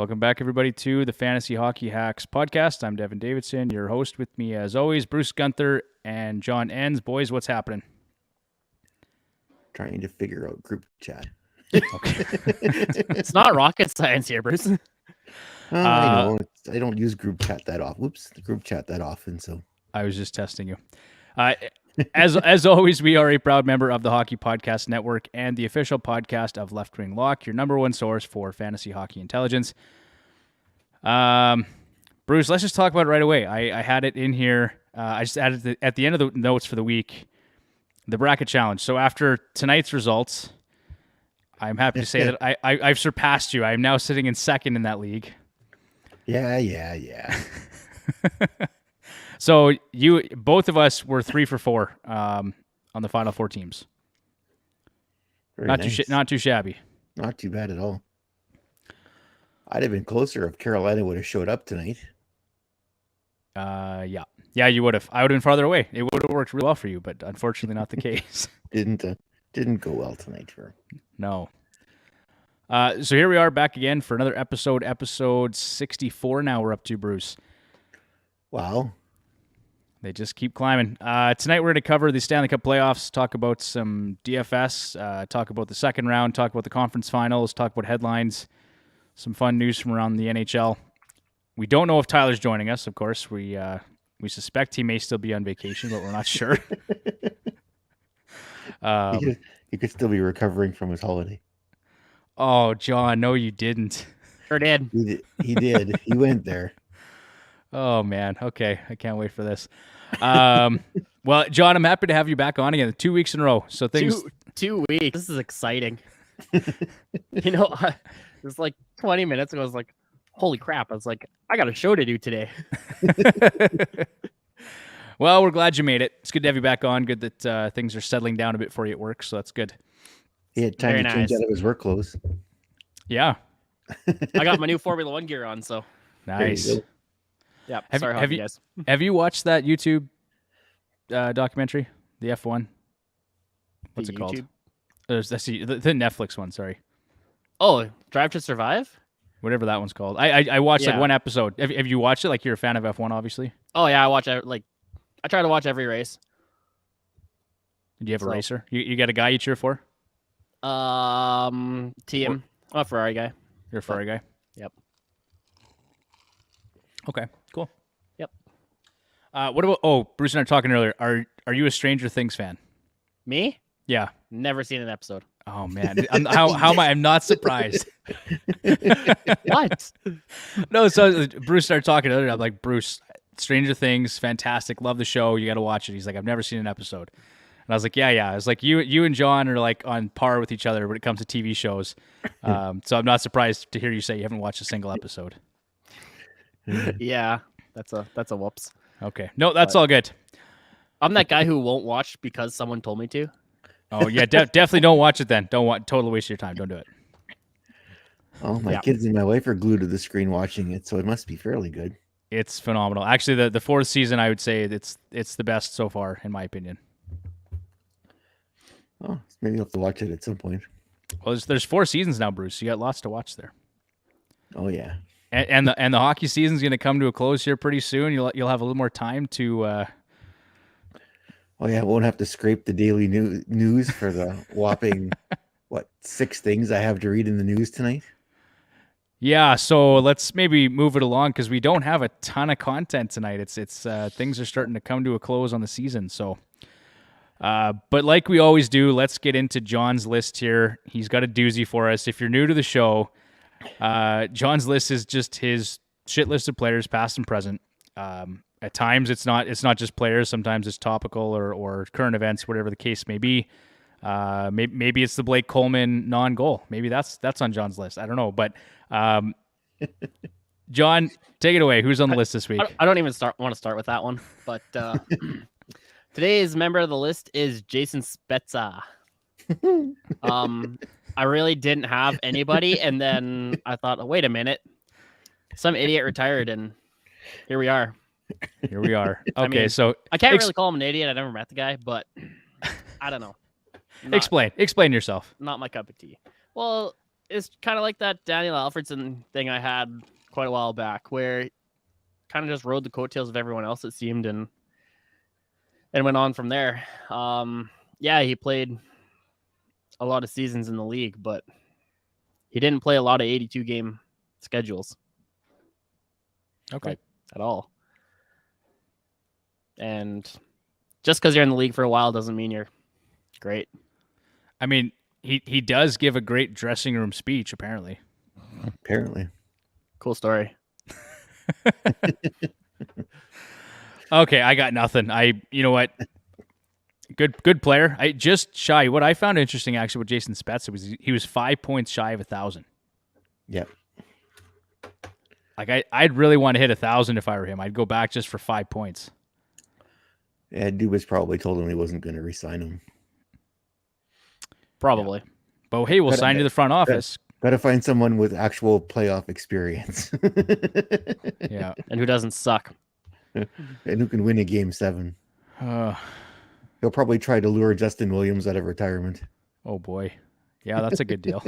Welcome back, everybody, to the Fantasy Hockey Hacks podcast. I'm Devin Davidson, your host. With me, as always, Bruce Gunther and John Enns. Boys, what's happening? Trying to figure out group chat. Okay. It's not rocket science here, Bruce. I know. I don't use group chat that often. Whoops, the group chat that often. So I was just testing you. As always, we are a proud member of the Hockey Podcast Network and the official podcast of Left Wing Lock, your number one source for fantasy hockey intelligence. Bruce, let's just talk about it right away. I had it in here. I just added at the end of the notes for the week, the bracket challenge. So after tonight's results, I'm happy to say that I've surpassed you. I'm now sitting in second in that league. Yeah. So both of us were 3 for 4 on the final 4 teams. Not too shabby. Not too bad at all. I'd have been closer if Carolina would have showed up tonight. Yeah, you would have. I would have been farther away. It would have worked really well for you, but unfortunately, not the case. Didn't go well tonight for. No. So here we are back again for another episode 64. Now we're up to, Bruce. Wow. They just keep climbing. Tonight we're going to cover the Stanley Cup Playoffs, talk about some DFS, talk about the second round, talk about the conference finals, talk about headlines, some fun news from around the NHL. We don't know if Tyler's joining us, of course. We suspect he may still be on vacation, but we're not sure. He could still be recovering from his holiday. Oh, John, no, you didn't. Sure did. He did. He went there. Oh, man. Okay. I can't wait for this. Well, John, I'm happy to have you back on again. 2 weeks in a row. So things. 2 weeks. This is exciting. It was like 20 minutes ago. I was like, holy crap. I was like, I got a show to do today. Well, we're glad you made it. It's good to have you back on. Good that things are settling down a bit for you at work. So that's good. He had time to change out of his work clothes. Yeah. I got my new Formula 1 gear on, so. Nice. Yeah. Have you watched that YouTube documentary, the F1? What's it called? The Netflix one. Sorry. Oh, Drive to Survive. Whatever that one's called. I watched like one episode. Have you watched it? Like you're a fan of F1, obviously. Oh yeah, I try to watch every race. Do you have a racer? You got a guy you cheer for? TM. I'm a Ferrari guy. You're a Ferrari guy. Yep. Okay. Cool. Yep. What about? Oh, Bruce and I were talking earlier. Are you a Stranger Things fan? Me? Yeah. Never seen an episode. Oh man, how am I? I'm not surprised. What? No, so Bruce started talking earlier. I'm like, Bruce, Stranger Things, fantastic. Love the show. You got to watch it. He's like, I've never seen an episode. And I was like, yeah. I was like, you and John are like on par with each other when it comes to TV shows. So I'm not surprised to hear you say you haven't watched a single episode. Yeah, that's a whoops. Okay, no, that's all good. I'm that guy who won't watch because someone told me to. Oh yeah, definitely don't watch it then. Totally waste your time. Don't do it. Oh, my kids and my wife are glued to the screen watching it, so it must be fairly good. It's phenomenal. Actually, the fourth season, I would say it's the best so far, in my opinion. Oh, maybe you'll have to watch it at some point. Well, there's 4 seasons now, Bruce. You got lots to watch there. Oh yeah. And the hockey season's going to come to a close here pretty soon. You'll have a little more time to. Oh yeah, I won't have to scrape the daily news for the whopping 6 things I have to read in the news tonight. Yeah, so let's maybe move it along because we don't have a ton of content tonight. It's things are starting to come to a close on the season. So, but like we always do, let's get into John's list here. He's got a doozy for us. If you're new to the show, John's list is just his shit list of players, past and present. At times, it's not just players. Sometimes it's topical or current events, whatever the case may be. Maybe it's the Blake Coleman non-goal. Maybe that's on John's list. I don't know, but John, take it away. Who's on the list this week? I don't even want to start with that one, but today's member of the list is Jason Spezza. I really didn't have anybody, and then I thought, oh, wait a minute, some idiot retired, and here we are. Here we are. Okay, I mean, so I can't really call him an idiot. I never met the guy, but I don't know. Explain yourself. Not my cup of tea. Well, it's kind of like that Daniel Alfredson thing I had quite a while back, where kind of just rode the coattails of everyone else, it seemed, and went on from there. Yeah, he played a lot of seasons in the league, but he didn't play a lot of 82 game schedules. Okay. Like, at all. And just because you're in the league for a while doesn't mean you're great. I mean, he does give a great dressing room speech, apparently. Apparently. Cool story. Okay, I got nothing. You know what? Good player. I just shy. What I found interesting actually with Jason Spezza was he was 5 points shy of 1,000. Yep. Like I'd really want to hit 1,000 if I were him. I'd go back just for 5 points. Yeah, Dubas probably told him he wasn't going to re-sign him. Probably. Yeah. But hey, we'll sign you to the front office. Got to find someone with actual playoff experience. Yeah. And who doesn't suck. And who can win a game 7. He'll probably try to lure Justin Williams out of retirement. Oh boy. Yeah, that's a good deal.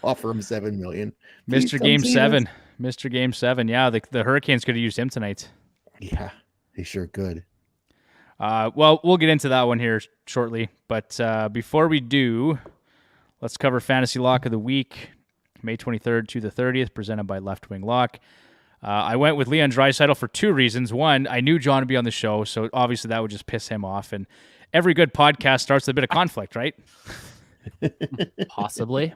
Offer him $7 million. Mr. Game 7. Mr. Game 7. Yeah, the Hurricanes could have used him tonight. Yeah, they sure could. Well, we'll get into that one here shortly. But before we do, let's cover Fantasy Lock of the Week, May 23rd to the 30th, presented by Left Wing Lock. I went with Leon Draisaitl for 2 reasons. One, I knew John would be on the show, so obviously that would just piss him off. And every good podcast starts with a bit of conflict, right? Possibly.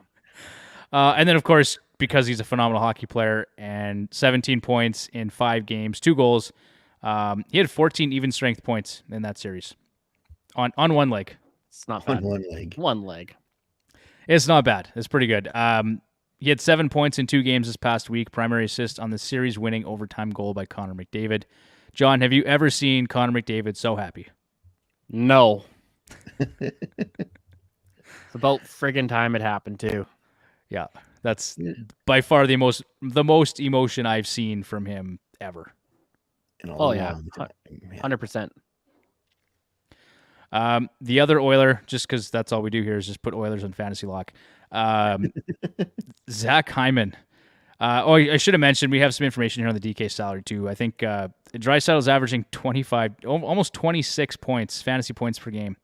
And then, of course, because he's a phenomenal hockey player and 17 points in 5 games, 2 goals. He had 14 even strength points in that series on one leg. It's not bad. On one leg. One leg. It's not bad. It's pretty good. He had 7 points in 2 games this past week. Primary assist on the series-winning overtime goal by Connor McDavid. John, have you ever seen Connor McDavid so happy? No. It's about friggin' time it happened too. Yeah, that's by far the most emotion I've seen from him ever. Oh yeah, 100%. The other Oiler, just because that's all we do here is just put Oilers on Fantasy Lock. Zach Hyman. I should have mentioned we have some information here on the DK salary too. I think Draisaitl is averaging 25, almost 26 points, fantasy points per game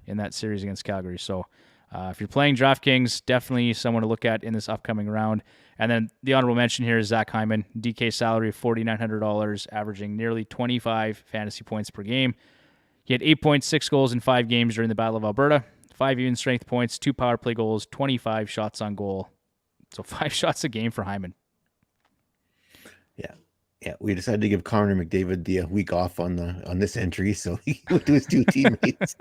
in that series against Calgary. So if you're playing DraftKings, definitely someone to look at in this upcoming round. And then the honorable mention here is Zach Hyman, DK salary of $4,900, averaging nearly 25 fantasy points per game. He had 8.6 goals in 5 games during the Battle of Alberta, 5 even strength points, 2 power play goals, 25 shots on goal. So 5 shots a game for Hyman. Yeah, we decided to give Connor McDavid the week off on this entry, so he went to his 2 teammates.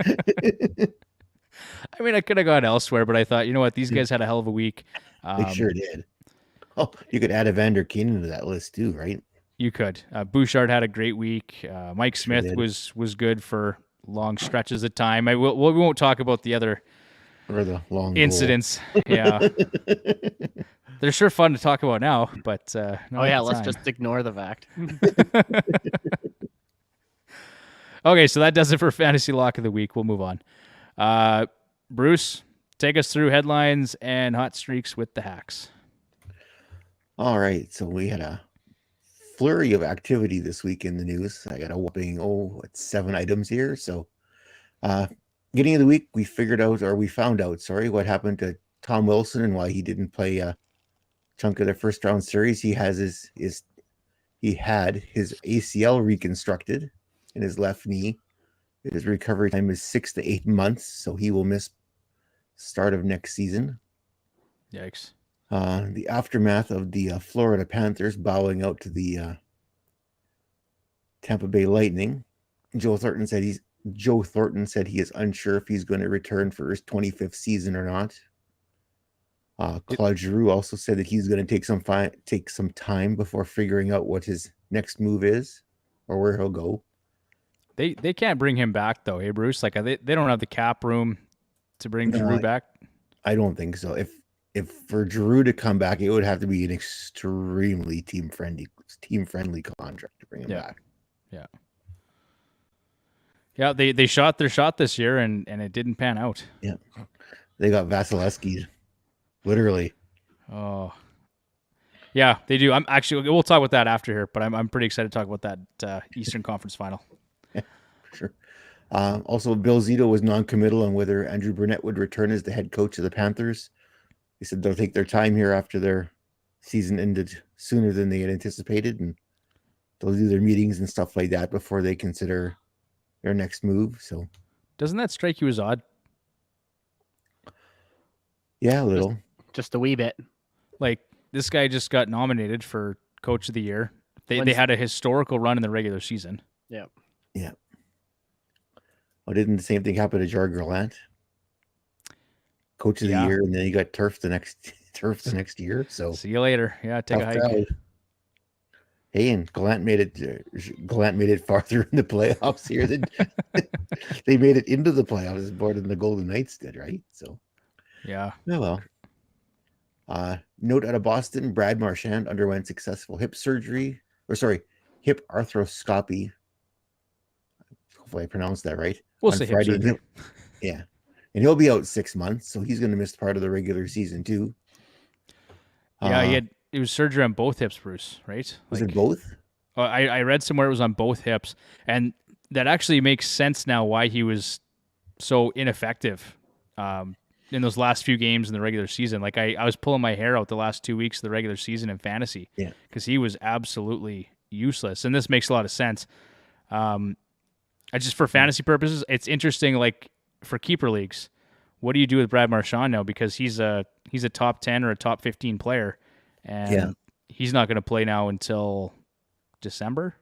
I mean, I could have gone elsewhere, but I thought, you know what, these guys had a hell of a week. They sure did. Oh, you could add Evander Kane into that list too, right? You could. Bouchard had a great week. Mike Sure Smith did. was good for long stretches of time. We won't talk about the other Or the long incidents. Yeah. They're sure fun to talk about now, but Oh yeah, let's just ignore the fact. Okay, so that does it for Fantasy Lock of the Week. We'll move on. Bruce, take us through headlines and hot streaks with the hacks. All right, so we had a flurry of activity this week in the news. I got a whopping 7 items here. So beginning of the week, we found out what happened to Tom Wilson and why he didn't play a chunk of the first round series. He had his ACL reconstructed in his left knee. His recovery time is 6 to 8 months, so he will miss start of next season. Yikes. The aftermath of the Florida Panthers bowing out to the Tampa Bay Lightning. Joe Thornton said he is unsure if he's going to return for his 25th season or not. Claude Giroux also said that he's going to take some time before figuring out what his next move is or where he'll go. They can't bring him back though, hey Bruce? Like they don't have the cap room to bring Giroux back. I don't think so. If for Giroux to come back, it would have to be an extremely team friendly contract to bring him back. Yeah. Yeah, they shot their shot this year and it didn't pan out. Yeah. They got Vasilevsky Literally. Oh, yeah, they do. I'm actually. We'll talk about that after here, but I'm pretty excited to talk about that Eastern Conference Final. Yeah, for sure. Also, Bill Zito was non-committal on whether Andrew Burnett would return as the head coach of the Panthers. He said they'll take their time here after their season ended sooner than they had anticipated, and they'll do their meetings and stuff like that before they consider their next move. So, doesn't that strike you as odd? Yeah, a little. Just a wee bit. Like, this guy just got nominated for Coach of the Year. They had a historical run in the regular season. Yeah. Yeah. Well, didn't the same thing happen to Jar Gerlant? Coach of the year, and then he got turf the next year. So see you later. Yeah, take a hike. Crowd. Hey, and Gallant made it farther in the playoffs here than they made it into the playoffs more than the Golden Knights did, right? So yeah. Oh well. Note out of Boston, Brad Marchand underwent successful hip arthroscopy. Hopefully I pronounced that right. We'll say hip surgery. Yeah. And he'll be out 6 months, so he's going to miss part of the regular season too. Yeah, it was surgery on both hips, Bruce, right? Was it both? I read somewhere it was on both hips, and that actually makes sense now why he was so ineffective in those last few games in the regular season. Like I was pulling my hair out the last 2 weeks of the regular season in fantasy because he was absolutely useless, and this makes a lot of sense. Just for fantasy purposes, it's interesting. Like for keeper leagues, what do you do with Brad Marchand now? Because he's a top 10 or a top 15 player, and he's not going to play now until December.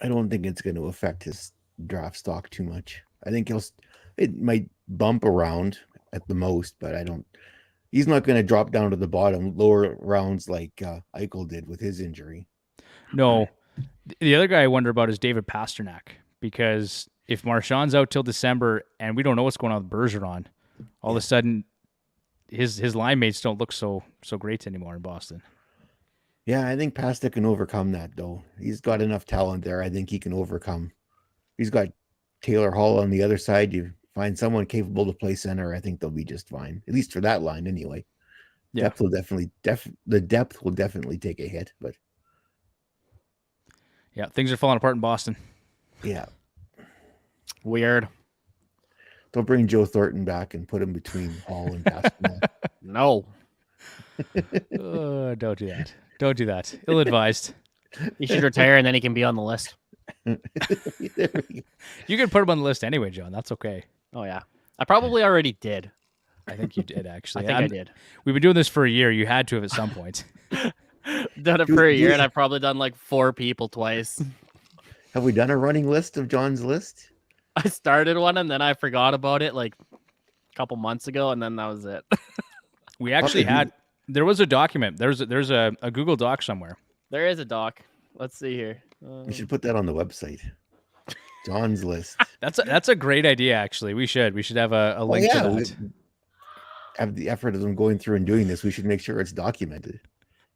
I don't think it's going to affect his draft stock too much. I think it might bump around at the most, but he's not going to drop down to the bottom lower rounds like Eichel did with his injury. No. The other guy I wonder about is David Pastrnak, because if Marchand's out till December and we don't know what's going on with Bergeron, all of a sudden his line mates don't look so great anymore in Boston. Yeah, I think Pastrnak can overcome that, though. He's got enough talent there. I think he can overcome. He's got Taylor Hall on the other side. You find someone capable to play center, I think they'll be just fine. At least for that line, anyway. Yeah. The depth will definitely take a hit, but yeah, things are falling apart in Boston. Yeah. Weird. Don't bring Joe Thornton back and put him between Hall and Pastrnak. No. Don't do that. Don't do that. Ill-advised. He should retire and then he can be on the list. You can put him on the list anyway, John. That's okay. Oh, yeah. I probably already did. I think you did, actually. I did. We've been doing this for a year. You had to have at some point. Done it for a year, and I've probably done like 4 people twice. Have we done a running list of John's list? I started one, and then I forgot about it like a couple months ago, and then that was it. We actually there was a document. There's a Google Doc somewhere. There is a doc. Let's see here. We should put that on the website. John's list. That's a great idea, actually. We should have a link to that. Have the effort of them going through and doing this. We should make sure it's documented.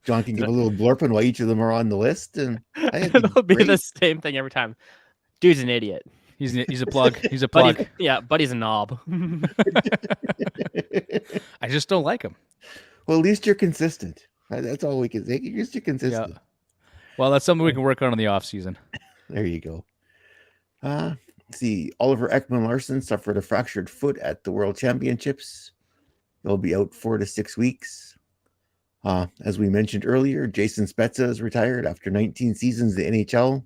John can give a little blurb on why each of them are on the list, and it'll be the same thing every time. Dude's an idiot. He's a plug. He's a plug. But he's a knob. I just don't like him. Well, at least you're consistent. That's all we can say. At least you're consistent. Yeah. Well, that's something we can work on in the off season. There you go. Let's see. Oliver Ekman-Larsson suffered a fractured foot at the World Championships. He'll be out 4 to 6 weeks. As we mentioned earlier, Jason Spezza is retired after 19 seasons in the NHL.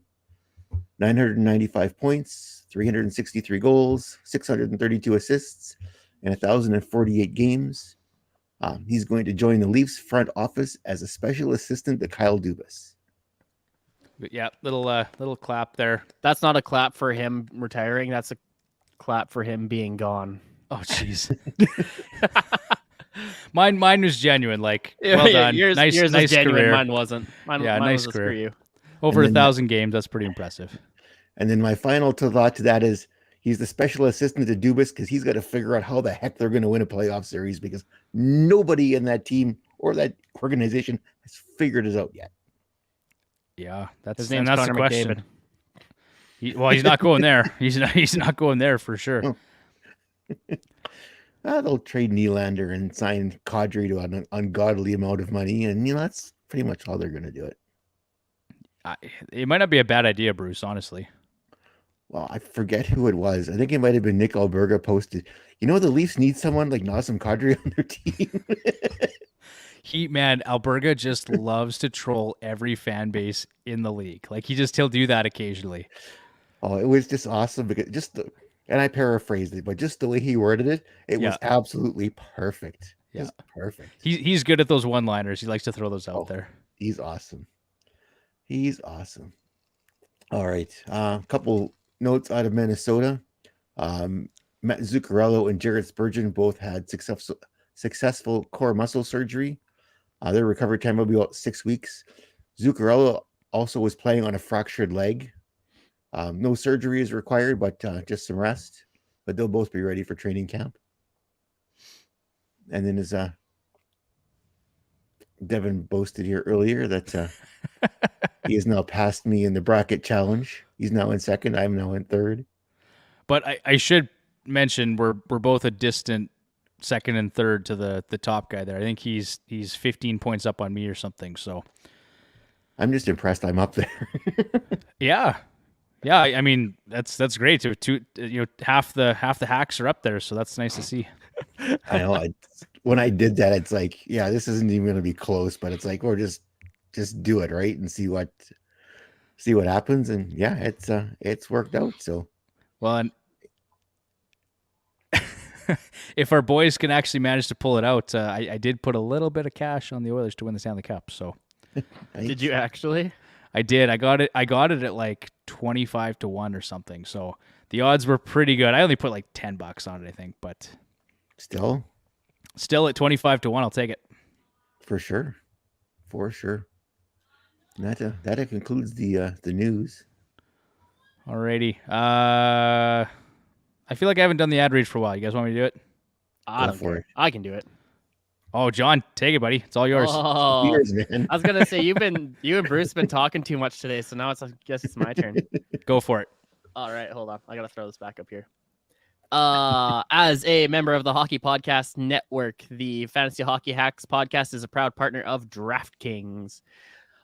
995 points, 363 goals, 632 assists, and 1,048 games. He's going to join the Leafs front office as a special assistant to Kyle Dubas. But yeah, little clap there. That's not a clap for him retiring. That's a clap for him being gone. Oh, jeez. Mine was genuine. Like, well done. Yours nice genuine. career. Mine wasn't. Mine nice was career. For you. Over 1,000 games. That's pretty impressive. And then my final thought to that is he's the special assistant to Dubas because he's got to figure out how the heck they're going to win a playoff series because nobody in that team or that organization has figured it out yet. Yeah, his name's Connor the question. McDavid. He's not going there. He's not going there for sure. They'll trade Nylander and sign Kadri to an ungodly amount of money, and that's pretty much how they're going to do it. It might not be a bad idea, Bruce, honestly. Well, I forget who it was. I think it might have been Nick Alberga posted. The Leafs need someone like Nazem Kadri on their team. Alberga just loves to troll every fan base in the league. Like he'll do that occasionally. Oh, it was just awesome because and I paraphrased it, but just the way he worded it, it was absolutely perfect. Yeah. Just perfect. He's good at those one-liners. He likes to throw those out there. He's awesome. He's awesome. All right. A couple notes out of Minnesota. Matt Zuccarello and Jared Spurgeon both had successful core muscle surgery. Their recovery time will be about 6 weeks. Zuccarello also was playing on a fractured leg. No surgery is required, but just some rest. But they'll both be ready for training camp. And then as Devon boasted here earlier that he has now passed me in the bracket challenge. He's now in second. I'm now in third. But I should mention we're both a distant second and third to the top guy there. I think he's 15 points up on me or something. So I'm just impressed I'm up there. Yeah. I mean that's great. Half the hacks are up there, so that's nice to see. I know. When I did that, it's like, yeah, this isn't even going to be close, but it's like, or just do it, right, and see what happens. And yeah, it's worked out. So well, and if our boys can actually manage to pull it out, I did put a little bit of cash on the Oilers to win the Stanley Cup. So Did you actually? I did. I got it at like 25-1 or something. So the odds were pretty good. I only put like $10 on it, I think, but still at 25-1, I'll take it. For sure. That concludes the news. Alrighty. I feel like I haven't done the ad read for a while. You guys want me to do it? I can do it. Oh, John, take it, buddy. It's all yours. Oh, Cheers, man. I was gonna say you and Bruce been talking too much today, so now I guess it's my turn. Go for it. All right, hold on. I gotta throw this back up here. As a member of the Hockey Podcast Network, the Fantasy Hockey Hacks podcast is a proud partner of DraftKings.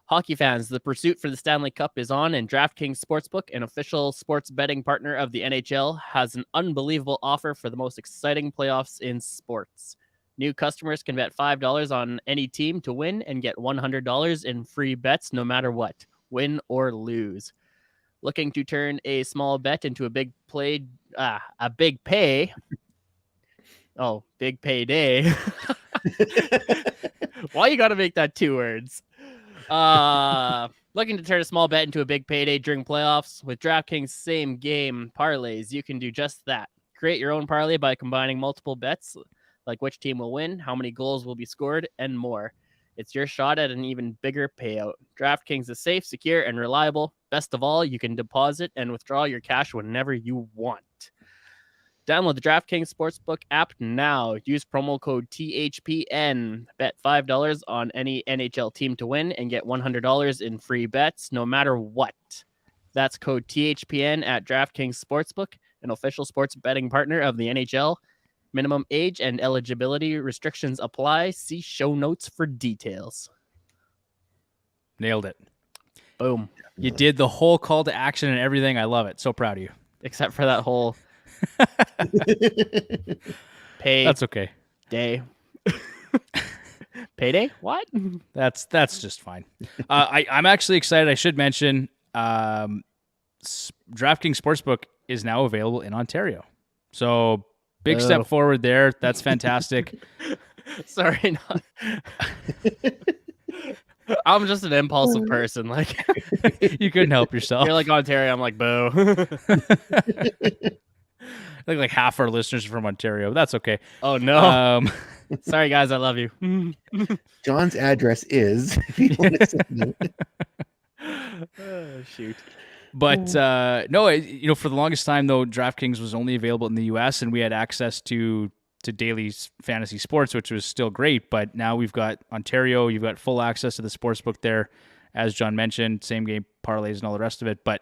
Hockey fans, the pursuit for the Stanley Cup is on, and DraftKings Sportsbook, an official sports betting partner of the NHL, has an unbelievable offer for the most exciting playoffs in sports. New customers can bet $5 on any team to win and get $100 in free bets no matter what, win or lose. Looking to turn a small bet into a big payday. Why you got to make that 2 words? Looking to turn a small bet into a big payday during playoffs? With DraftKings same game parlays, you can do just that. Create your own parlay by combining multiple bets, like which team will win, how many goals will be scored, and more. It's your shot at an even bigger payout. DraftKings is safe, secure, and reliable. Best of all, you can deposit and withdraw your cash whenever you want. Download the DraftKings Sportsbook app now. Use promo code THPN. Bet $5 on any NHL team to win and get $100 in free bets no matter what. That's code THPN at DraftKings Sportsbook, an official sports betting partner of the NHL. Minimum age and eligibility restrictions apply. See show notes for details. Nailed it. Boom. You did the whole call to action and everything. I love it. So proud of you. Except for that whole pay. That's okay. Day. Payday? What? That's just fine. I'm actually excited. I should mention DraftKings Sportsbook is now available in Ontario. So big step forward there. That's fantastic. Sorry. I'm just an impulsive person. Like you couldn't help yourself. You're like Ontario. I'm like, boo. I think like half our listeners are from Ontario. That's okay. Oh, no. Sorry, guys. I love you. John's address is. Oh, shoot. But no, for the longest time, though, DraftKings was only available in the U.S., and we had access to daily fantasy sports, which was still great. But now we've got Ontario. You've got full access to the sportsbook there, as John mentioned, same game parlays and all the rest of it. But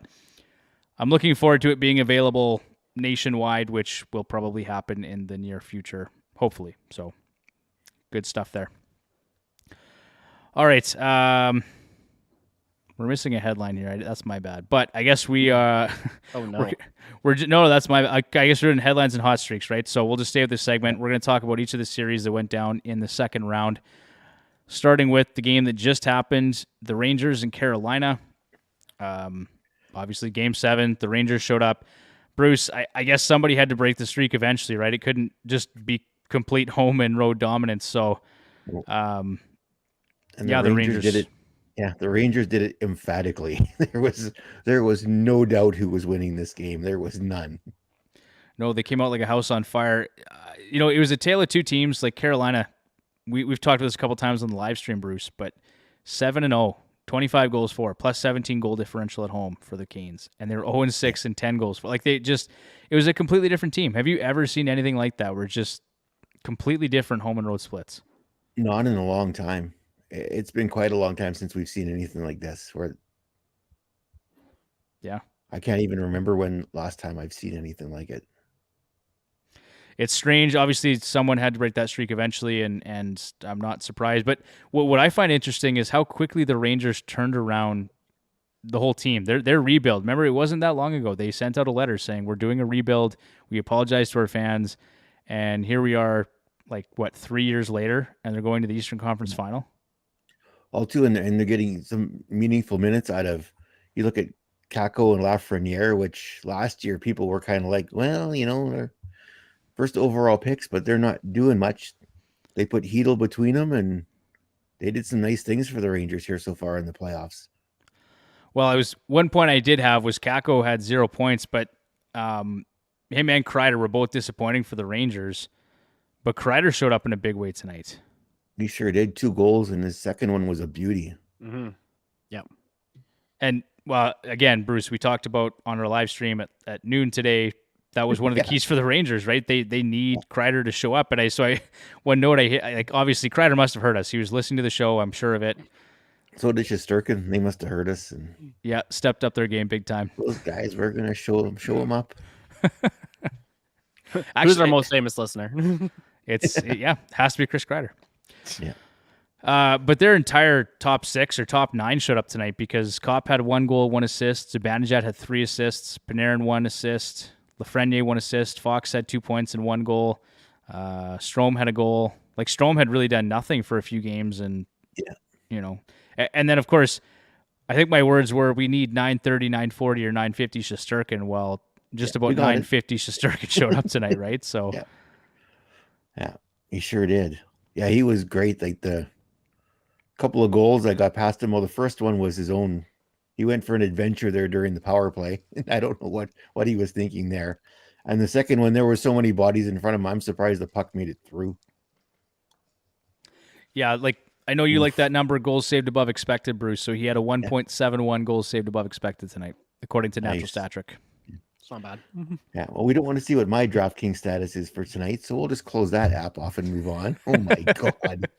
I'm looking forward to it being available nationwide, which will probably happen in the near future. hopefully. So good stuff there. All right. We're missing a headline here. That's my bad. But I guess we Oh no. no, that's my. I guess we're doing headlines and hot streaks, right? So we'll just stay with this segment. We're going to talk about each of the series that went down in the second round, starting with the game that just happened: the Rangers and Carolina. Obviously, Game 7, the Rangers showed up. Bruce, I guess somebody had to break the streak eventually, right? It couldn't just be complete home and road dominance. So, And the Rangers did it. Yeah, the Rangers did it emphatically. There was no doubt who was winning this game. There was none. No, they came out like a house on fire. It was a tale of two teams. Like Carolina, we've talked about this a couple times on the live stream, Bruce, but 7-0, 25 goals for, plus 17 goal differential at home for the Canes. And they were 0-6 and 10 goals for. Like it was a completely different team. Have you ever seen anything like that where it's just completely different home and road splits? Not in a long time. It's been quite a long time since we've seen anything like this. Yeah. I can't even remember when last time I've seen anything like it. It's strange. Obviously, someone had to break that streak eventually, and I'm not surprised. But what I find interesting is how quickly the Rangers turned around the whole team. Their rebuild. Remember, it wasn't that long ago. They sent out a letter saying, we're doing a rebuild. We apologize to our fans. And here we are, 3 years later, and they're going to the Eastern Conference Final. All too, and they're getting some meaningful minutes out of. You look at Kako and Lafreniere, which last year people were kind of like, well, they're first overall picks, but they're not doing much. They put Hedl between them, and they did some nice things for the Rangers here so far in the playoffs. Well, one point I did have was Kako had 0 points, but him and Kreider were both disappointing for the Rangers. But Kreider showed up in a big way tonight. He sure did. 2 goals, and his second one was a beauty. Mm-hmm. Yep. And, well, again, Bruce, we talked about on our live stream at noon today, that was one of the keys for the Rangers, right? They need Kreider to show up. And one note I hit, obviously Kreider must have heard us. He was listening to the show, I'm sure of it. So did Shesterkin. They must have heard us. And yeah, stepped up their game big time. Those guys, we're going to show them up. Actually, who's our most famous listener? Has to be Chris Kreider. Yeah. But their entire top 6 or top 9 showed up tonight because Kopp had 1 goal, 1 assist. Zibanejad had 3 assists. Panarin 1 assist. Lafreniere 1 assist. Fox had 2 points and 1 goal. Strome had a goal. Strome had really done nothing for a few games, and and then of course, I think my words were, we need 930, 940, or 950 Shesterkin. Well, just about 950 Shesterkin showed up tonight, right? So yeah, he sure did. Yeah, he was great. The couple of goals that got past him. Well, the first one was his own. He went for an adventure there during the power play. I don't know what he was thinking there. And the second one, there were so many bodies in front of him. I'm surprised the puck made it through. Yeah, I know you like that number, goals saved above expected, Bruce. So he had a 1.71 goals saved above expected tonight, according to Natural Stat Trick. It's not bad. Yeah, well, we don't want to see what my DraftKings status is for tonight, so we'll just close that app off and move on. Oh my God.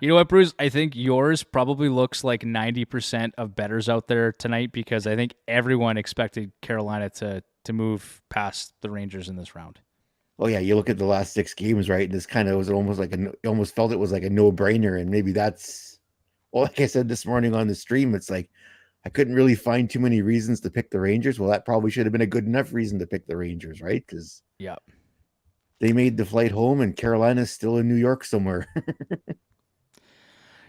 You know what, Bruce? I think yours probably looks like 90% of bettors out there tonight, because I think everyone expected Carolina to move past the Rangers in this round. Oh yeah, you look at the last 6 games, right? And this kind of was almost you almost felt it was like a no-brainer, and maybe that's, well, like I said this morning on the stream, it's like I couldn't really find too many reasons to pick the Rangers. Well, that probably should have been a good enough reason to pick the Rangers, right? Because they made the flight home, and Carolina's still in New York somewhere.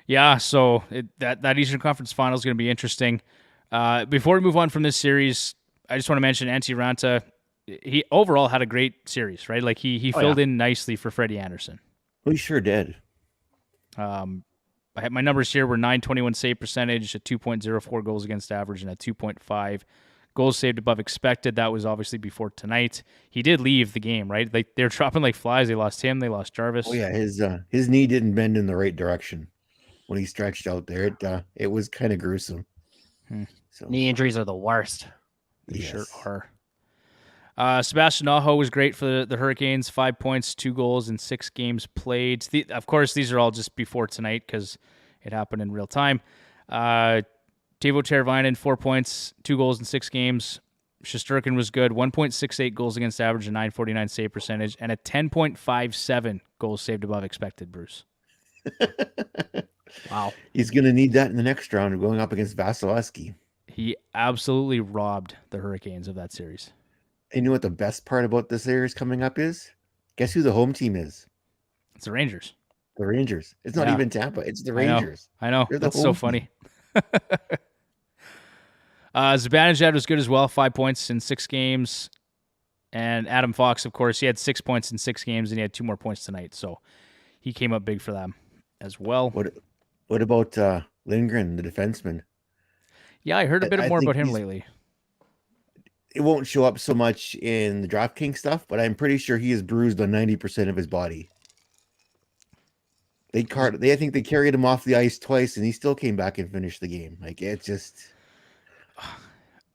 Yeah, so that Eastern Conference Final is going to be interesting. Before we move on from this series, I just want to mention Antti Raanta. He overall had a great series, right? He filled in nicely for Freddie Anderson. Well, he sure did. I had my numbers here were 921 save percentage, a 2.04 goals against average, and a 2.5 goals saved above expected. That was obviously before tonight. He did leave the game, right? They're dropping like flies. They lost him. They lost Jarvis. Oh yeah, his knee didn't bend in the right direction when he stretched out there. It was kind of gruesome. So knee injuries are the worst. They sure are. Sebastian Aho was great for the Hurricanes. 5 points, 2 goals in 6 games played. Of course, these are all just before tonight because it happened in real time. Teuvo Teravainen, 4 points, 2 goals in 6 games. Shesterkin was good. 1.68 goals against average, a 949 save percentage, and a 10.57 goals saved above expected, Bruce. Wow. He's going to need that in the next round going up against Vasilevsky. He absolutely robbed the Hurricanes of that series. And you know what the best part about this series coming up is? Guess who the home team is? It's the Rangers. The Rangers. It's not even Tampa. It's the Rangers. I know. They're the That's home so team. funny. Zibanejad was good as well. 5 points in 6 games. And Adam Fox, of course, he had 6 points in 6 games, and he had 2 more points tonight. So he came up big for them as well. What about Lindgren, the defenseman? Yeah, I heard a bit I more think about him lately. It won't show up so much in the DraftKings stuff, but I'm pretty sure he is bruised on 90% of his body. I think they carried him off the ice twice, and he still came back and finished the game. Like, it's just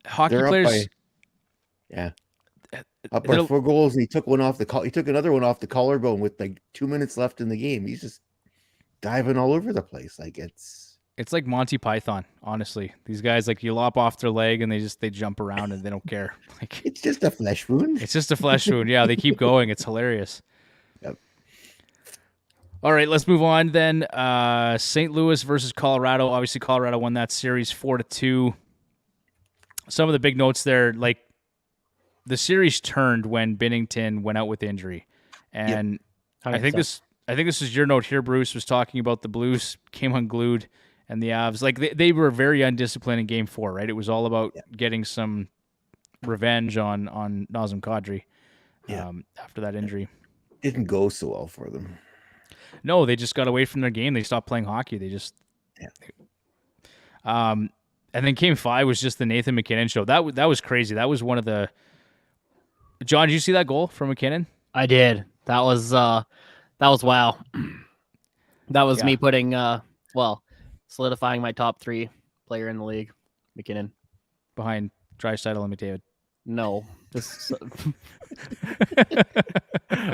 Hockey they're players, up by 4 goals, and he took another one off the collarbone with like 2 minutes left in the game. He's just diving all over the place. Like, it's like Monty Python, honestly. These guys, like, you lop off their leg and they jump around and they don't care. Like, it's just a flesh wound. it's just a flesh wound. Yeah, they keep going. It's hilarious. Yep. All right, let's move on then. St. Louis versus Colorado. Obviously, Colorado won that series 4-2. Some of the big notes there, like, the series turned when Binnington went out with injury. And I think this is your note here, Bruce, was talking about the Blues came unglued and the Avs. Like, they were very undisciplined in Game 4, right? It was all about getting some revenge on Nazem Kadri after that injury. Didn't go so well for them. No, they just got away from their game. They stopped playing hockey. They just and then Game 5 was just the Nathan McKinnon show. That was crazy. That was one of the John, did you see that goal from McKinnon? I did. That was wow. That was me putting solidifying my top 3 player in the league, McKinnon. Behind Draisaitl and McDavid. No.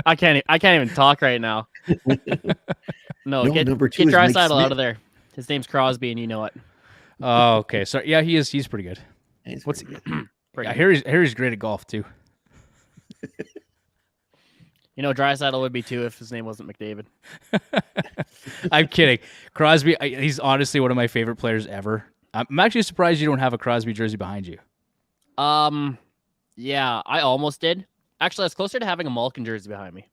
I can't even talk right now. No, get number 2 is Mike Draisaitl Smith. out of there. His name's Crosby, and you know it. Oh, okay. So yeah, he's pretty good. He's What's pretty good. I hear he's great at golf too. You know, Draisaitl would be too if his name wasn't McDavid. I'm kidding. Crosby, he's honestly one of my favorite players ever. I'm actually surprised you don't have a Crosby jersey behind you. Yeah, I almost did. Actually, it's closer to having a Malkin jersey behind me.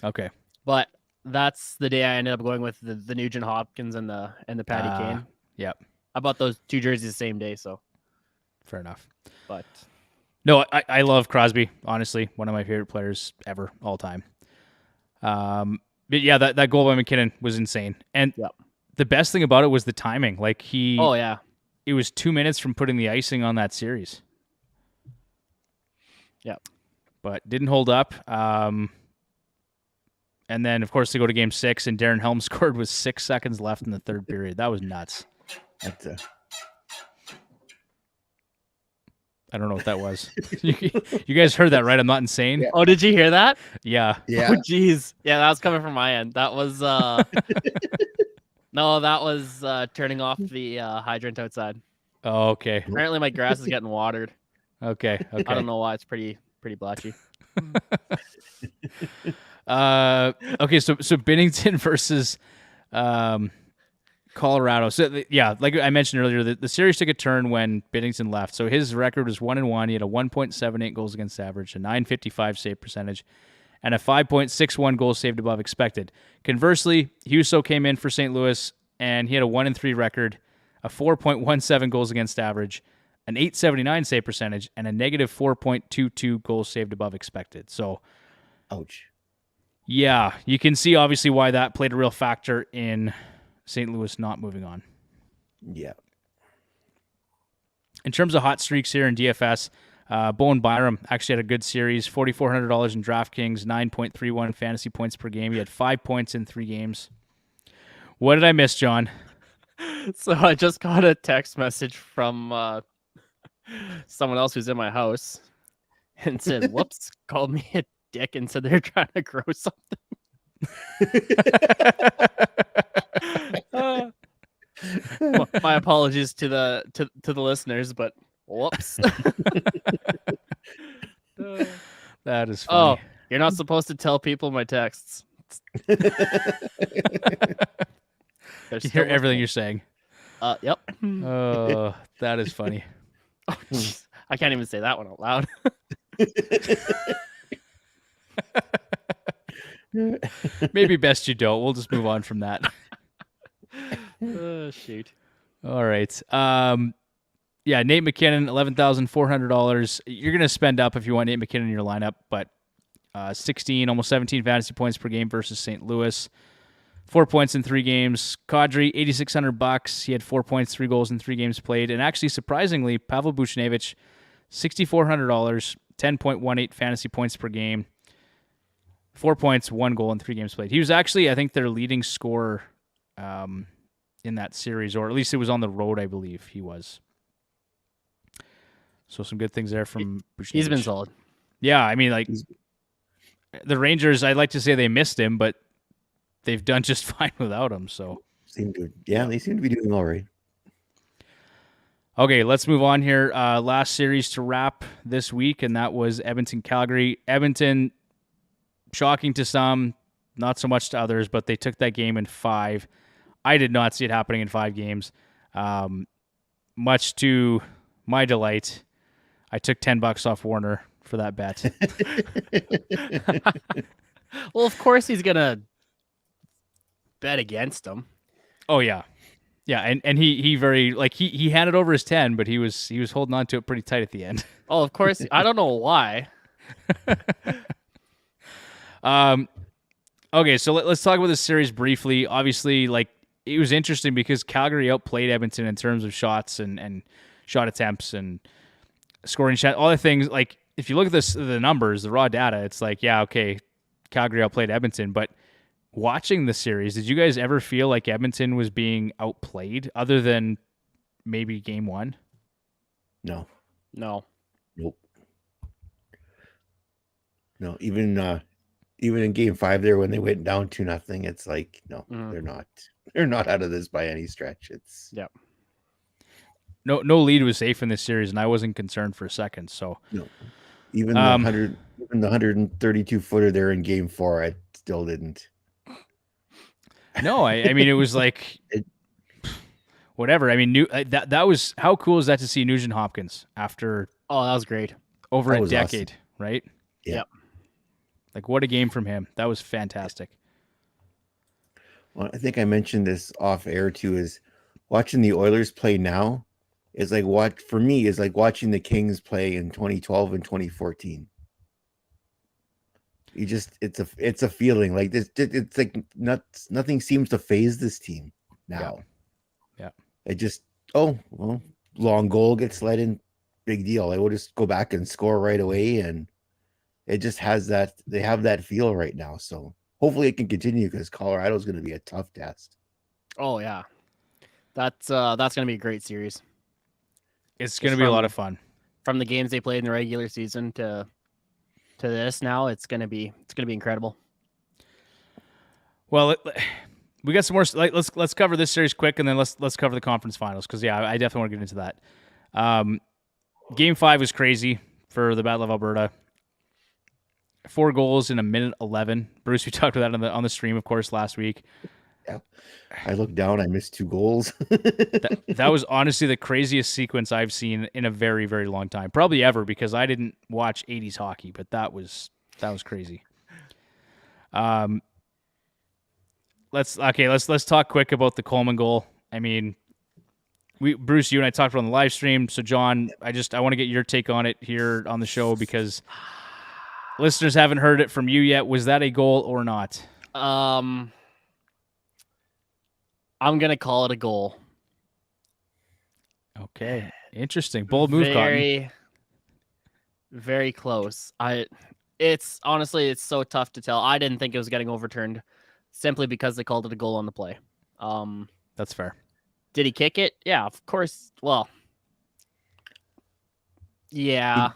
Okay. But that's the day I ended up going with the Nugent Hopkins and the Patty Kane. Yep. I bought those 2 jerseys the same day, so Fair enough. but No, I love Crosby. Honestly, one of my favorite players ever, all time. But yeah, that goal by McKinnon was insane. And the best thing about it was the timing. Like it was 2 minutes from putting the icing on that series. Yeah. But didn't hold up. And then, of course, they go to Game 6, and Darren Helm scored with 6 seconds left in the third period. That was nuts. I don't know what that was. You guys heard that, right? I'm not insane. Oh, did you hear that? Yeah. Yeah. Oh, jeez. Yeah, that was coming from my end. That was no, that was turning off the hydrant outside. Oh, okay. Apparently, my grass is getting watered. Okay. I don't know why. It's pretty blotchy. Okay. So Binnington versus Colorado. So yeah, like I mentioned earlier, the series took a turn when Binnington left. So his record was 1-1. He had a 1.78 goals against average, a 955 save percentage, and a 5.61 goals saved above expected. Conversely, Husso came in for St. Louis, and he had a 1-3 record, a 4.17 goals against average, an 879 save percentage, and a negative 4.22 goals saved above expected. So, ouch. Yeah, you can see obviously why that played a real factor in St. Louis not moving on. Yeah. In terms of hot streaks here in DFS, Bowen Byram actually had a good series, $4,400 in DraftKings, 9.31 fantasy points per game. He had 5 points in 3 games. What did I miss, John? So I just got a text message from someone else who's in my house and said, whoops, called me a dick and said they're trying to grow something. My apologies to the listeners, but whoops. That is Oh, funny. you're not supposed to tell people my texts. You They're hear still everything listening. you're saying. Yep. Oh, that is funny. Oh, jeez. I can't even say that one out loud. Maybe best you don't. We'll just move on from that. Shoot. All right. Yeah, Nate McKinnon, $11,400. You're gonna spend up if you want Nate McKinnon in your lineup, but 16, almost 17 fantasy points per game versus St. Louis. 4 points in 3 games. Kadri, $8,600. He had 4 points, 3 goals in 3 games played. And actually, surprisingly, Pavel Buchnevich, $6,400, 10.18 fantasy points per game. 4 points, 1 goal in 3 games played. He was actually, I think, their leading scorer in that series, or at least it was on the road, I believe he was. So some good things there from Buchnevich. He's been solid. Yeah, I mean, like, the Rangers, I'd like to say they missed him, but they've done just fine without him. So they seem to be doing all right. Okay, let's move on here. Last series to wrap this week, and that was Edmonton-Calgary. Edmonton, shocking to some, not so much to others, but they took that game in 5. I did not see it happening in 5 games. Much to my delight, I took $10 off Warner for that bet. Well, of course he's gonna bet against him. Oh yeah, yeah, and he very like he handed over his 10, but he was holding on to it pretty tight at the end. Oh, of course. I don't know why. Okay, so let's talk about this series briefly. Obviously, like, it was interesting because Calgary outplayed Edmonton in terms of shots and shot attempts and scoring shot, all the things. Like, if you look at the numbers, the raw data, it's like, yeah, okay, Calgary outplayed Edmonton, but watching the series, did you guys ever feel like Edmonton was being outplayed other than maybe game 1? No. No. Nope. No, even in game 5 there when they went down 2-0, it's like, no, they're not out of this by any stretch. It's No lead was safe in this series, and I wasn't concerned for a second. So no. Even the 132 footer there in game 4, I still didn't. No, I mean, it was like whatever. I mean, that was, how cool is that to see Nugent Hopkins after Oh, that was great. over That a was decade, awesome. right? Yeah. Yep. Like, what a game from him. That was fantastic. Well, I think I mentioned this off air too, is watching the Oilers play now is like watching the Kings play in 2012 and 2014. You just, it's a feeling like this. It's like nothing seems to phase this team now. Yeah. It just, long goal gets let in, big deal. I will just go back and score right away, and it just has that. They have that feel right now. So hopefully it can continue, because Colorado is going to be a tough test. Oh yeah, that's gonna be a great series. It's going to be a lot of fun. From the games they played in the regular season to this now, it's gonna be incredible. Well, we got some more. Like, let's cover this series quick, and then let's cover the conference finals, because I definitely want to get into that. Game 5 was crazy for the Battle of Alberta. 4 goals in a minute 11. Bruce, we talked about that on the stream, of course, last week. Yeah, I looked down. I missed 2 goals. that was honestly the craziest sequence I've seen in a very, very long time, probably ever, because I didn't watch 80s hockey, but that was crazy. Let's talk quick about the Coleman goal. I mean, Bruce, you and I talked about it on the live stream. So John, I want to get your take on it here on the show, because listeners haven't heard it from you yet. Was that a goal or not? I'm gonna call it a goal. Okay, interesting, bold move, Cotton. Very close. It's honestly so tough to tell. I didn't think it was getting overturned, simply because they called it a goal on the play. That's fair. Did he kick it? Yeah, of course. Well, yeah.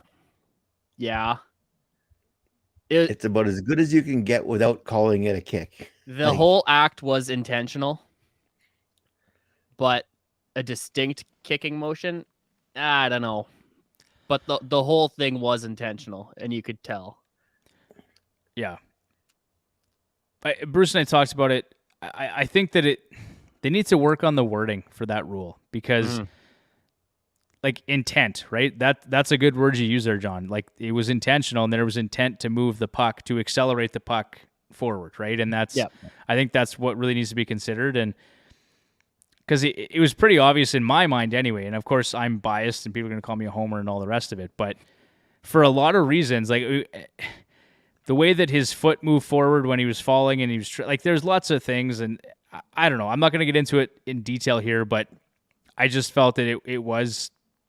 It's about as good as you can get without calling it a kick. The whole act was intentional, but a distinct kicking motion, I don't know. But the whole thing was intentional, and you could tell. Yeah. Bruce and I talked about it. I think that they need to work on the wording for that rule because like intent, right? That's a good word you use there, John. Like it was intentional and there was intent to move the puck, to accelerate the puck forward, right? And I think that's what really needs to be considered. And because it was pretty obvious in my mind anyway. And of course I'm biased and people are going to call me a homer and all the rest of it. But for a lot of reasons, like the way that his foot moved forward when he was falling and he was like, there's lots of things. And I don't know, I'm not going to get into it in detail here, but I just felt that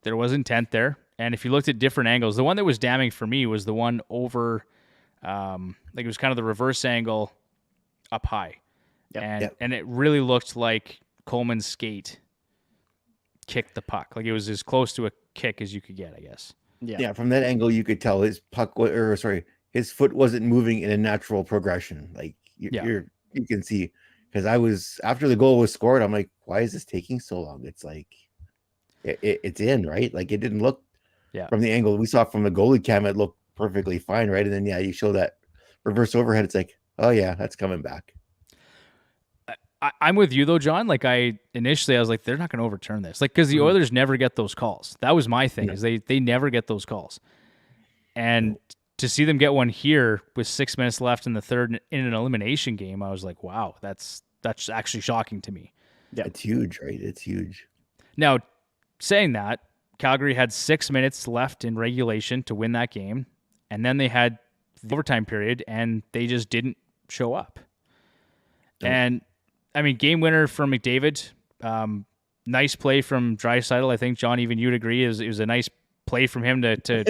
there was intent there. And if you looked at different angles, the one that was damning for me was the one over, like it was kind of the reverse angle up high. And it really looked like Coleman's skate kicked the puck. Like it was as close to a kick as you could get, I guess. Yeah, from that angle, you could tell his his foot wasn't moving in a natural progression. Like you can see, because after the goal was scored, I'm like, why is this taking so long? It's like, it's in, right? Like it didn't look from the angle we saw from the goalie cam, it looked perfectly fine, right? And then you show that reverse overhead, it's like, oh yeah, that's coming back. I'm with you though, John. Like initially I was like, they're not going to overturn this, like because the Oilers never get those calls. That was my thing, is they never get those calls, and to see them get one here with 6 minutes left in the third in an elimination game, I was like, wow, that's actually shocking to me. Yeah, it's huge, right? It's huge. Now, saying that, Calgary had 6 minutes left in regulation to win that game, and then they had the overtime period, and they just didn't show up. And I mean, game winner from McDavid. Nice play from Draisaitl. I think, John, even you'd agree it was a nice play from him to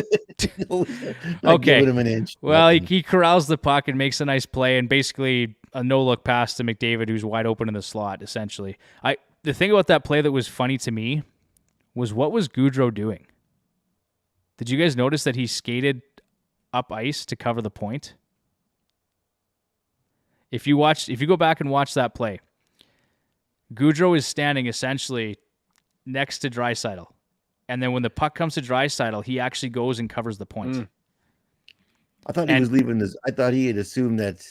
okay. Him an inch. Well, he corrals the puck and makes a nice play, and basically a no-look pass to McDavid, who's wide open in the slot, essentially. The thing about that play that was funny to me was, what was Gaudreau doing? Did you guys notice that he skated up ice to cover the point? If you go back and watch that play, Gaudreau is standing essentially next to Draisaitl. And then when the puck comes to Draisaitl, he actually goes and covers the point. I thought he was leaving this. I thought he had assumed that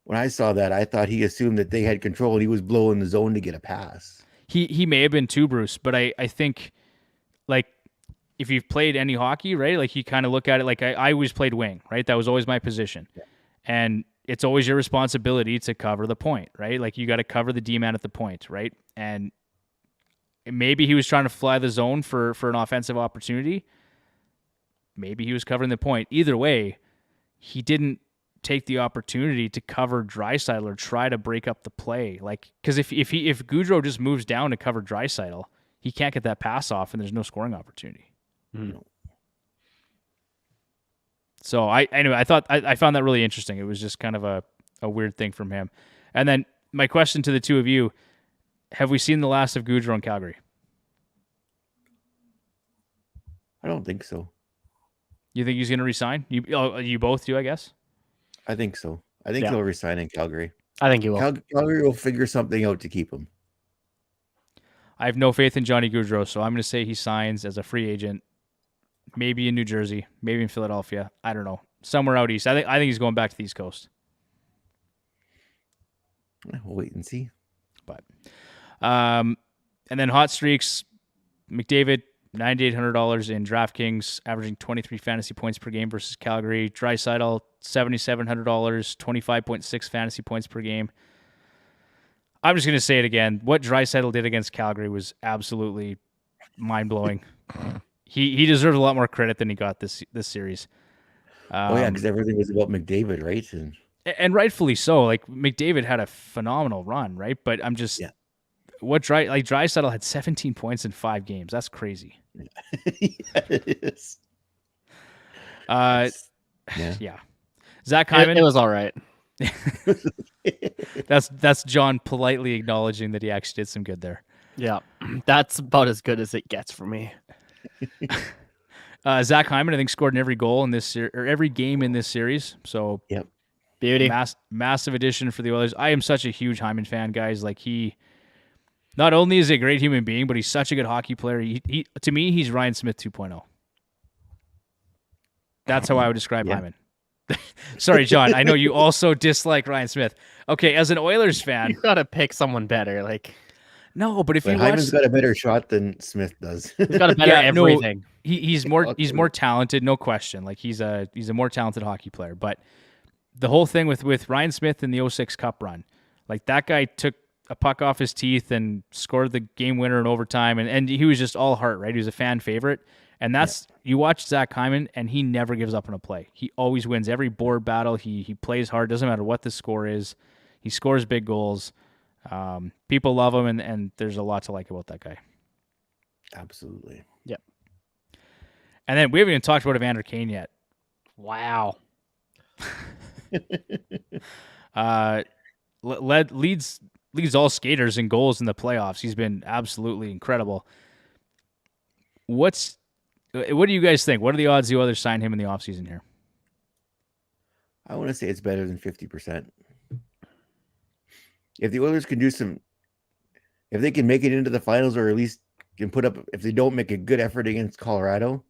when I saw that, I thought he assumed that they had control and he was blowing the zone to get a pass. He may have been too, Bruce, but I think, like, if you've played any hockey, right, like you kind of look at it like I always played wing, right? That was always my position. Yeah. And it's always your responsibility to cover the point, right? Like you got to cover the D-man at the point, right? And maybe he was trying to fly the zone for an offensive opportunity. Maybe he was covering the point. Either way, he didn't take the opportunity to cover Draisaitl or try to break up the play. Like, because if Gaudreau just moves down to cover Draisaitl, he can't get that pass off, and there's no scoring opportunity. So I found that really interesting. It was just kind of a weird thing from him. And then my question to the two of you: have we seen the last of Gaudreau in Calgary? I don't think so. You think he's going to resign? You both do, I guess. I think so. I think he'll resign in Calgary. I think he will. Calgary will figure something out to keep him. I have no faith in Johnny Gaudreau, so I'm going to say he signs as a free agent, maybe in New Jersey, maybe in Philadelphia. I don't know, somewhere out east. I think he's going back to the East Coast. We'll wait and see. But, and then hot streaks, McDavid, $9,800 in DraftKings, averaging 23 fantasy points per game versus Calgary. Draisaitl, $7,700, 25.6 fantasy points per game. I'm just going to say it again. What Draisaitl did against Calgary was absolutely mind-blowing. He deserved a lot more credit than he got this series. Because everything was about McDavid, right? And rightfully so. Like, McDavid had a phenomenal run, right? But I'm just... Yeah. Draisaitl had 17 points in 5 games. That's crazy. It is. Yeah. Zach Hyman. It was all right. That's John politely acknowledging that he actually did some good there. Yeah, that's about as good as it gets for me. Zach Hyman, I think, scored in every goal in this or every game in this series. So, yep, beauty, massive addition for the Oilers. I am such a huge Hyman fan, guys. Like, he not only is he a great human being, but he's such a good hockey player. He to me, he's Ryan Smith 2.0. That's how I would describe Hyman. Sorry, John. I know you also dislike Ryan Smith. Okay, as an Oilers fan, You gotta pick someone better. Like no, but if But you Hyman's watch, got a better shot than Smith does. he's got a better Yeah, no, everything. he's more talented, no question. Like he's a more talented hockey player. But the whole thing with Ryan Smith in the '06 Cup run, like that guy took a puck off his teeth and scored the game winner in overtime, and he was just all heart, right? He was a fan favorite. And that's you watch Zach Hyman, and he never gives up on a play. He always wins every board battle. He plays hard. Doesn't matter what the score is. He scores big goals. People love him, and there's a lot to like about that guy. Absolutely. Yep. And then we haven't even talked about Evander Kane yet. Wow. Leads all skaters in goals in the playoffs. He's been absolutely incredible. What do you guys think? What are the odds the Oilers sign him in the offseason here? I want to say it's better than 50%. If the Oilers can if they can make it into the finals, or at least can put up, if they don't make a good effort against Colorado,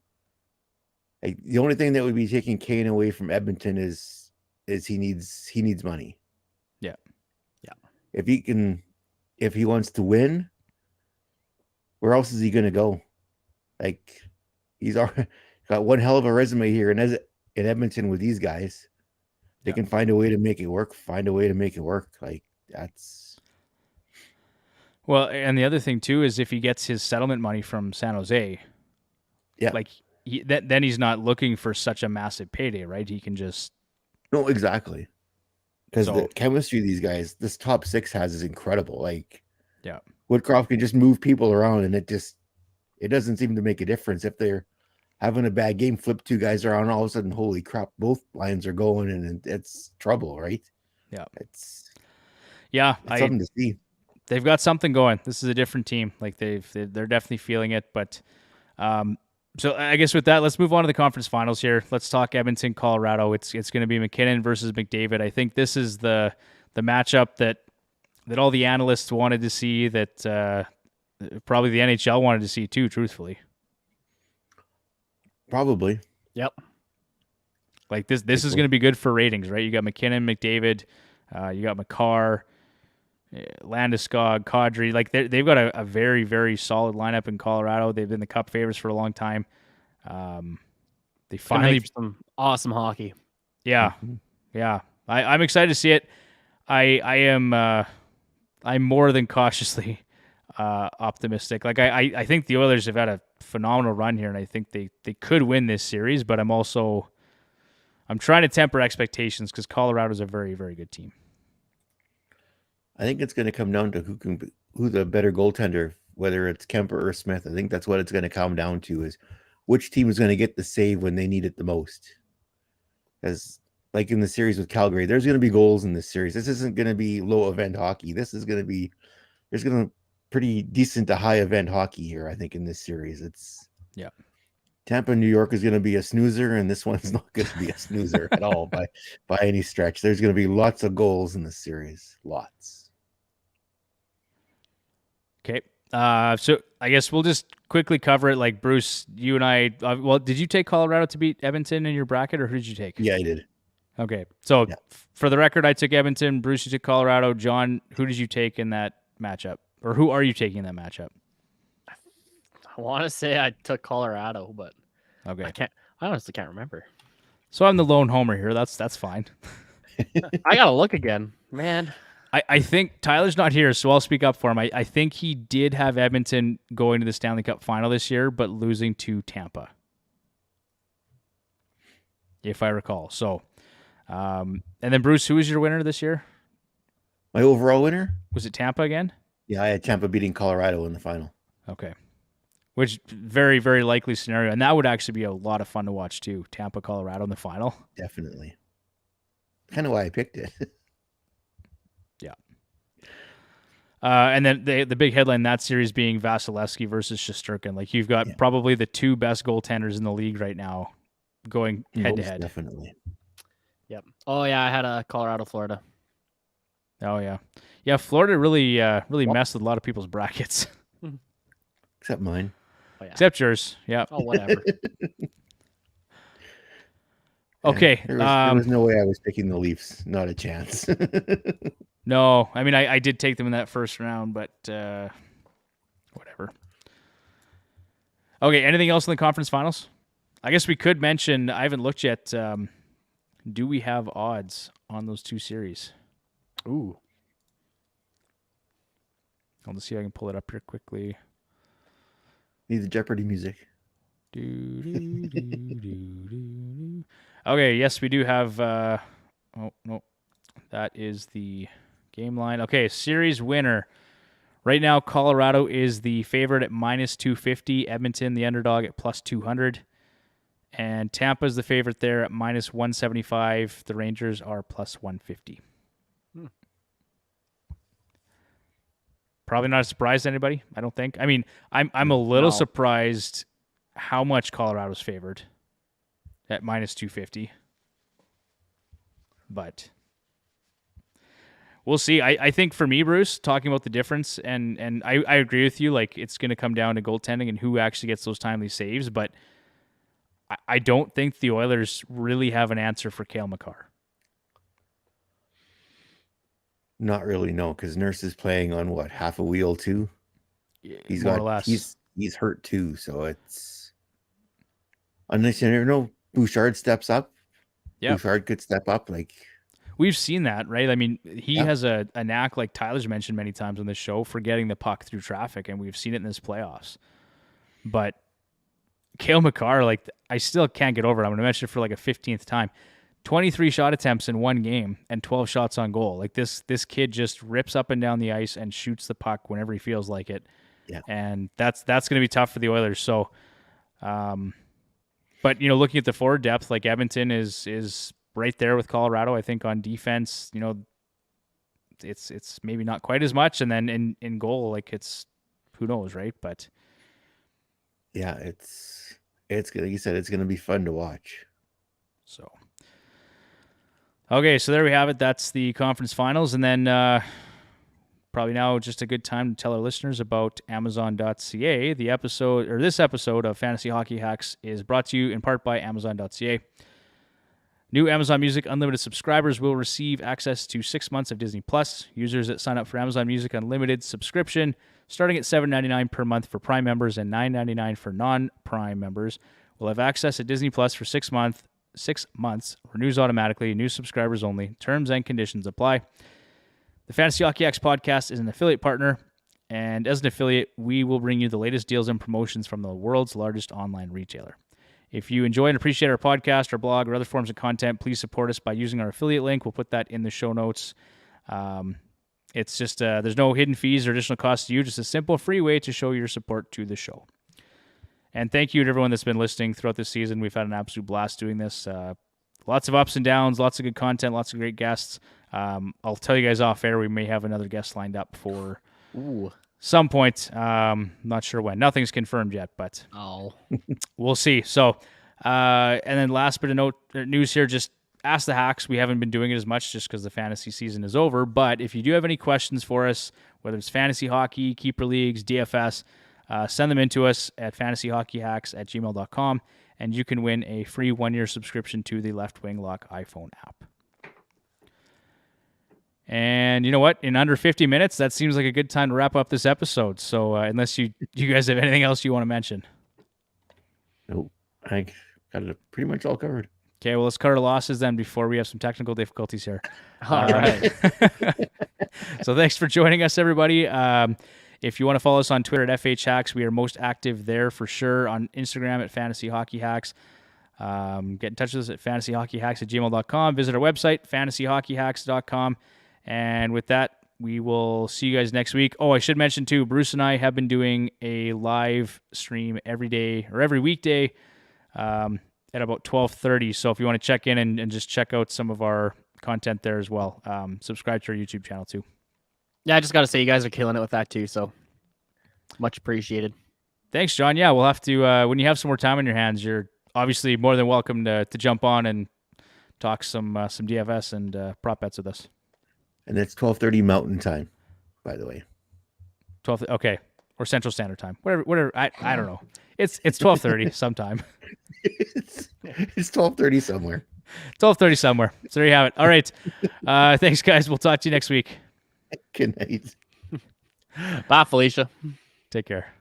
like the only thing that would be taking Kane away from Edmonton is he needs money. Yeah. If he wants to win, where else is he going to go? Like he's already got one hell of a resume here, and as in Edmonton with these guys, they can find a way to make it work. Like that's. Well, and the other thing too is if he gets his settlement money from San Jose, like then he's not looking for such a massive payday, right? He can just exactly, because the chemistry of these guys, this top six has is incredible. Like, Woodcroft can just move people around, and it doesn't seem to make a difference if they're having a bad game. Flip two guys around, all of a sudden, holy crap! Both lines are going, and it's trouble, right? Yeah, it's something to see. They've got something going. This is a different team. Like they're definitely feeling it. But so I guess with that, let's move on to the conference finals here. Let's talk Edmonton, Colorado. It's going to be McKinnon versus McDavid. I think this is the matchup that all the analysts wanted to see. That probably the NHL wanted to see too. Truthfully, probably. Yep. Like this is going to be good for ratings, right? You got McKinnon, McDavid, you got McCarr, Landeskog, Kadri. Like they've got a very, very solid lineup in Colorado. They've been the Cup favorites for a long time. They finally some awesome hockey. Yeah, yeah. I'm excited to see it. I'm more than cautiously optimistic. Like I think the Oilers have had a phenomenal run here, and I think they could win this series. But I'm trying to temper expectations because Colorado's a very, very good team. I think it's going to come down to who the better goaltender, whether it's Kemper or Smith. I think that's what it's going to come down to, is which team is going to get the save when they need it the most. As like in the series with Calgary, there's going to be goals in this series. This isn't going to be low event hockey. There's going to pretty decent to high event hockey here, I think, in this series. Tampa, New York is going to be a snoozer, and this one's not going to be a snoozer at all by any stretch. There's going to be lots of goals in this series. Lots. Okay. So I guess we'll just quickly cover it. Like Bruce, you and I, did you take Colorado to beat Edmonton in your bracket, or who did you take? Yeah, I did. Okay. So for the record, I took Edmonton. Bruce, you took Colorado. John, who did you take in that matchup? Or who are you taking in that matchup? I want to say I took Colorado, but okay, I honestly can't remember. So I'm the lone homer here. That's fine. I gotta look again, man. I think Tyler's not here, so I'll speak up for him. I think he did have Edmonton going to the Stanley Cup Final this year, but losing to Tampa, if I recall. So, and then Bruce, who was your winner this year? My overall winner? Was it Tampa again? Yeah, I had Tampa beating Colorado in the final. Okay. Which very, very likely scenario. And that would actually be a lot of fun to watch too. Tampa, Colorado in the final. Definitely. Kind of why I picked it. Yeah. And then the big headline in that series being Vasilevsky versus Shesterkin. Like you've got probably the two best goaltenders in the league right now going head to head. Definitely. Yep. Oh yeah, I had Colorado, Florida. Oh yeah. Yeah, Florida really messed with a lot of people's brackets. Except mine. Oh, yeah. Except yours. Yeah. Oh, whatever. Okay. There was no way I was picking the Leafs. Not a chance. No, I mean, I did take them in that first round, but whatever. Okay, anything else in the conference finals? I guess we could mention, I haven't looked yet, do we have odds on those two series? Ooh. I'll just see if I can pull it up here quickly. Need the Jeopardy music. Okay, yes, we do have... oh, no. That is the game line. Okay, series winner. Right now, Colorado is the favorite at minus 250. Edmonton, the underdog, at plus 200. And Tampa's the favorite there at minus 175. The Rangers are plus 150. Probably not a surprise to anybody, I don't think. I mean, I'm a little surprised how much Colorado's favored at minus 250. But we'll see. I think for me, Bruce, talking about the difference, and I agree with you, like it's going to come down to goaltending and who actually gets those timely saves, but I don't think the Oilers really have an answer for Cale Makar. Not really, no, because Nurse is playing on what, half a wheel too? He's more or less. He's hurt too, so it's unless you never know, Bouchard steps up. Yeah, Bouchard could step up. Like we've seen that, right? I mean, he has a knack, like Tyler's mentioned many times on this show, for getting the puck through traffic, and we've seen it in this playoffs. But Cale Makar, like I still can't get over it. I'm going to mention it for like a 15th time. 23 shot attempts in one game and 12 shots on goal. Like this kid just rips up and down the ice and shoots the puck whenever he feels like it. Yeah. And that's going to be tough for the Oilers. So, but you know, looking at the forward depth, like Edmonton is right there with Colorado. I think on defense, you know, it's maybe not quite as much. And then in goal, like it's who knows, right? But yeah, it's good. Like you said, it's going to be fun to watch. So. Okay, so there we have it. That's the conference finals. And then probably now just a good time to tell our listeners about Amazon.ca. This episode of Fantasy Hockey Hacks is brought to you in part by Amazon.ca. New Amazon Music Unlimited subscribers will receive access to 6 months of Disney Plus. Users that sign up for Amazon Music Unlimited subscription, starting at $7.99 per month for Prime members and $9.99 for non-Prime members, will have access to Disney Plus for 6 months, renews automatically, new subscribers only. Terms and conditions apply. The Fantasy Hockey Hacks podcast is an affiliate partner, and as an affiliate, we will bring you the latest deals and promotions from the world's largest online retailer. If you enjoy and appreciate our podcast, our blog, or other forms of content, please support us by using our affiliate link. We'll put that in the show notes. It's just there's no hidden fees or additional costs to you, just a simple, free way to show your support to the show. And thank you to everyone that's been listening throughout this season. We've had an absolute blast doing this. Lots of ups and downs, lots of good content, lots of great guests. I'll tell you guys off air, we may have another guest lined up for some point. Not sure when. Nothing's confirmed yet, but we'll see. So, and then last bit of news here, just ask the hacks. We haven't been doing it as much just because the fantasy season is over. But if you do have any questions for us, whether it's fantasy hockey, keeper leagues, DFS, send them in to us at fantasyhockeyhacks@gmail.com, and you can win a free 1-year subscription to the Left Wing Lock iPhone app. And you know what? In under 50 minutes, that seems like a good time to wrap up this episode. So unless you guys have anything else you want to mention. Nope. I got it pretty much all covered. Okay, well, let's cut our losses then before we have some technical difficulties here. All right. So thanks for joining us, everybody. If you want to follow us on Twitter at FHHacks, we are most active there for sure. On Instagram at Fantasy Hockey Hacks. Get in touch with us at fantasyhockeyhacks@gmail.com. Visit our website, fantasyhockeyhacks.com. And with that, we will see you guys next week. Oh, I should mention too, Bruce and I have been doing a live stream every day or every weekday at about 12:30. So if you want to check in and just check out some of our content there as well, subscribe to our YouTube channel too. Yeah, I just got to say you guys are killing it with that too, so much appreciated. Thanks, John. Yeah, we'll have to, when you have some more time on your hands, you're obviously more than welcome to jump on and talk some DFS and prop bets with us. And it's 12:30 Mountain Time, by the way. 12, okay, or Central Standard Time, whatever. I don't know. It's 12:30 sometime. It's 12:30 somewhere. 12:30 somewhere. So there you have it. All right. Thanks, guys. We'll talk to you next week. Good night. Bye, Felicia. Take care.